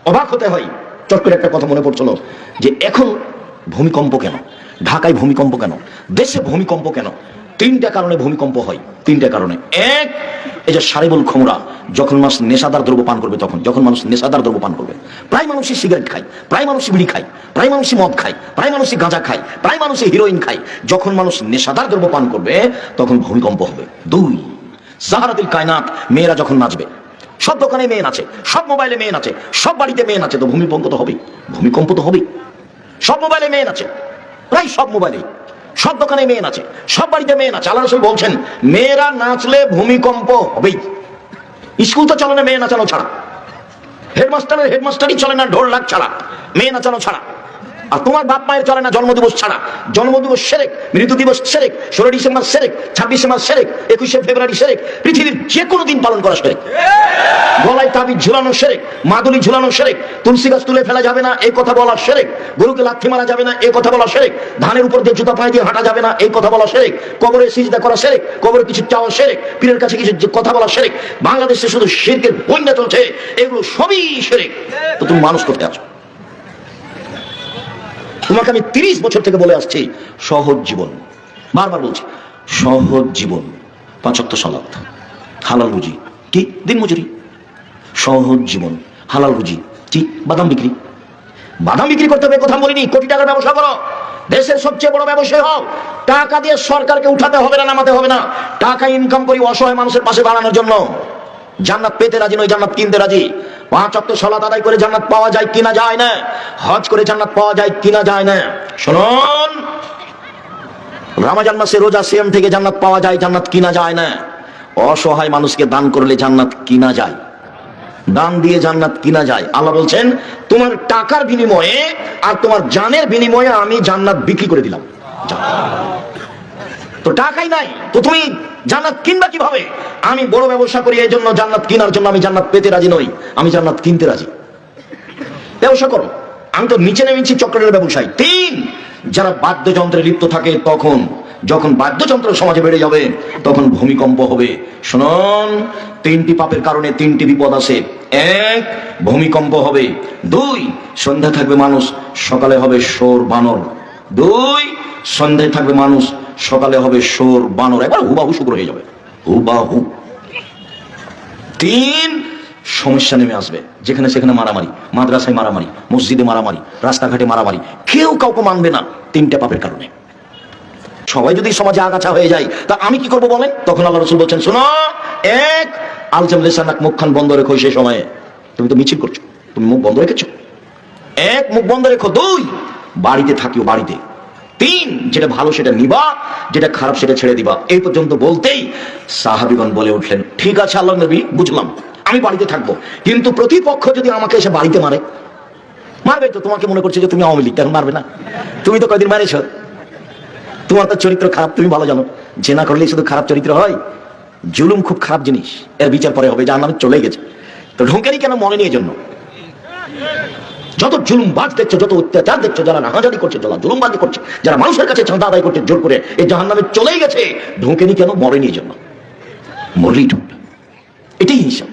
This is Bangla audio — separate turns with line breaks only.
অবাক হতে হয়। চট করে একটা কথা মনে পড়ছিল যে এখন ভূমিকম্প কেন, ঢাকায় ভূমিকম্প কেন, দেশে ভূমিকম্প কেন? তিনটা কারণে ভূমিকম্প হয়, তিনটা কারণে। এক, এই যে সারিবুল খুমরা, যখন মানুষ নেশাদার দ্রব্য পান করবে, তখন যখন মানুষ নেশাদার দ্রব্য পান করবে, প্রায় মানুষই সিগারেট খায়, প্রায় মানুষই বিড়ি খায়, প্রায় মানুষই মদ খায়, প্রায় মানুষই গাঁজা খায়, প্রায় মানুষই হিরোইন খায়। যখন মানুষ নেশাদার দ্রব্য পান করবে তখন ভূমিকম্প হবে। দুই, জাহারাতুল কায়নাত, মেয়েরা যখন নাচবে, সব দোকানে মেয়ে নাচে, সব মোবাইলে মেয়ে নাচে, সব বাড়িতে মেয়ে নাচে, তো ভূমিকম্প তো হবেই, ভূমিকম্প তো হবেই। সব মোবাইলে মেয়ে নাচে, প্রায় সব মোবাইলে, সব দোকানে মেয়ে নাচে, সব বাড়িতে মেয়ে নাচে। আল্লাহ রাসূল বলছেন মেয়েরা নাচলে ভূমিকম্প হবেই। স্কুল তো চলে না মেয়ে নাচানো ছাড়া, হেডমাস্টারের হেডমাস্টারই চলে না ঢোল ঢাক ছাড়া, মেয়ে নাচানো ছাড়া। আর তোমার বাপ মায়ের চলে না জন্মদিবস ছাড়া, জন্মদিবস সেরেক, মৃত্যু দিবস সেরেক, 16 ডিসেম্বর সেরেক, 26 মার্চ সেরেক, 21শে ফেব্রুয়ারি সেরেক, পৃথিবীর যে কোনো দিন পালন করা সেরেক। গলায় তাবিজ ঝুলানো সেরেক, মাদুলি ঝুলানো সেরেক, তুলসী গাছ তুলে ফেলা যাবে না এই কথা বলা সেরেক, গরুকে লাথি মারা যাবে না এই কথা বলা সেরেক, ধানের উপর দিয়ে জুতা পায়ে দিয়ে হাঁটা যাবে না এই কথা বলা সেরেক, কবরে সিজদা করা সেরেক, কবরে কিছু চাওয়া সেরেক, পীরের কাছে কিছু কথা বলা সেরেক। বাংলাদেশে শুধু শিরকের বন্যা চলছে, এগুলো সবই সেরেক। তো তুমি মানুষ করতে আছো। তোমাকে আমি 30 বছর থেকে বলে আসছি সহজ জীবন, বারবার বলছি সহজ জীবন, 5 ওয়াক্ত সালাত, হালাল রুজি, কি দিন মজুরি, সহজ জীবন, হালাল রুজি, কি বাদাম বিক্রি, বাদাম বিক্রি করতে হবে কথা বলিনি, কোটি টাকার ব্যবসা করো, দেশের সবচেয়ে বড় ব্যবসায়ী হও। টাকা দিয়ে সরকারকে উঠাতে হবে না, নামাতে হবে না, টাকা ইনকাম করি অসহায় মানুষের পাশে দাঁড়ানোর জন্য। জান্নাত পেতে রাজি নয়, জান্নাত কিনতে রাজি। 5 ওয়াক্ত সালাত আদায় করে জান্নাত পাওয়া যায় কিনা যায় না, হজ করে জান্নাত পাওয়া যায় কিনা যায় না। শুনুন, রমজান মাসে রোজা সিয়াম থেকে জান্নাত পাওয়া যায়, জান্নাত কিনা যায় না। অসহায় মানুষকে দান করলে জান্নাত কিনা যায়, দান দিয়ে জান্নাত কিনা যায়। আল্লাহ বলছেন তোমার টাকার বিনিময়ে আর তোমার জানের বিনিময়ে আমি জান্নাত বিক্রি করে দিলাম। তো টাকাই নাই তো তুমি জান্নাত কিনবা কিভাবে? আমি বড় ব্যবসা করি, এই জন্য জান্নাত কেনার জন্য আমি জান্নাত পেতে রাজি নই, আমি জান্নাত কিনতে রাজি। ব্যবসা করো, আমি তো নিচে নেমেছি চক্রের ব্যবসায়ী। 3, যারা বাদ্যযন্ত্রে লিপ্ত থাকে, তখন যখন বাদ্যযন্ত্র সমাজে বেড়ে যাবে তখন ভূমিকম্প হবে। শুনুন, 3টি পাপের কারণে 3টি বিপদ আছে। 1, ভূমিকম্প হবে। 2, সন্ধ্যা থাকবে মানুষ, সকালে হবে শোর বানর। 2, সন্ধ্যায় থাকবে মানুষ, সকালে হবে শোর বানর, একবার হুবাহু শুক্র হয়ে যাবে, হুবাহু। 3, সমস্যা নেমে আসবে, যেখানে সেখানে মারামারি, মাদ্রাসায় মারামারি, মসজিদে মারামারি, রাস্তাঘাটে মারামারি, কেউ কাউকে মানবে না 3টে পাপের কারণে। সবাই যদি সমাজে আগাছা হয়ে যায় তা আমি কি করবো বলেন? তখন আল্লাহ রাসূল বলছেন শোনো, 1, আলজাম লিসানাক, মুখখান বন্ধ রেখো। সেই সময়ে তুমি তো মিছিল করছো, তুমি মুখ বন্ধ রেখেছো। 1, মুখ বন্ধ রেখো। 2, বাড়িতে থাকিও, বাড়িতে। 3, যেটা ভালো সেটা নিবা, যেটা খারাপ সেটা ছেড়ে দিবা। এই পর্যন্ত বলতেই সাহাবীগণ বলে উঠলেন ঠিক আছে আল্লাহর নবী, বুঝলাম, আমি বাড়িতে থাকবো, কিন্তু প্রতিপক্ষ যদি আমাকে এসে বাড়িতে মারে? মারবে তো, তোমাকে মনে করছে যে তুমি আওয়ামী লীগ, তখন মারবে না? তুমি তো কয়দিন মারেছ, তোমার তো চরিত্র খারাপ, তুমি ভালো জানো। জেনা করলেই শুধু খারাপ চরিত্র হয়? জুলুম খুব খারাপ জিনিস, এর বিচার পরে হবে, জাহান্নামে চলে গেছে। তো ঢোকেনি কেন? মনে নিয়ে জন্য। যত জুলুমবাজ দেখছো, যত অত্যাচার দেখছো, যারা নাহাজারি করছে, যারা জুলুমবাজি করছে, যারা মানুষের কাছে চাঁদা আদায় করছে জোর করে, এই জাহান্নামে চলেই গেছে। ঢোকেনি কেন? মরে নিয়ে জন্য, মরলেই ঢুকবে, এটাই হিসাব।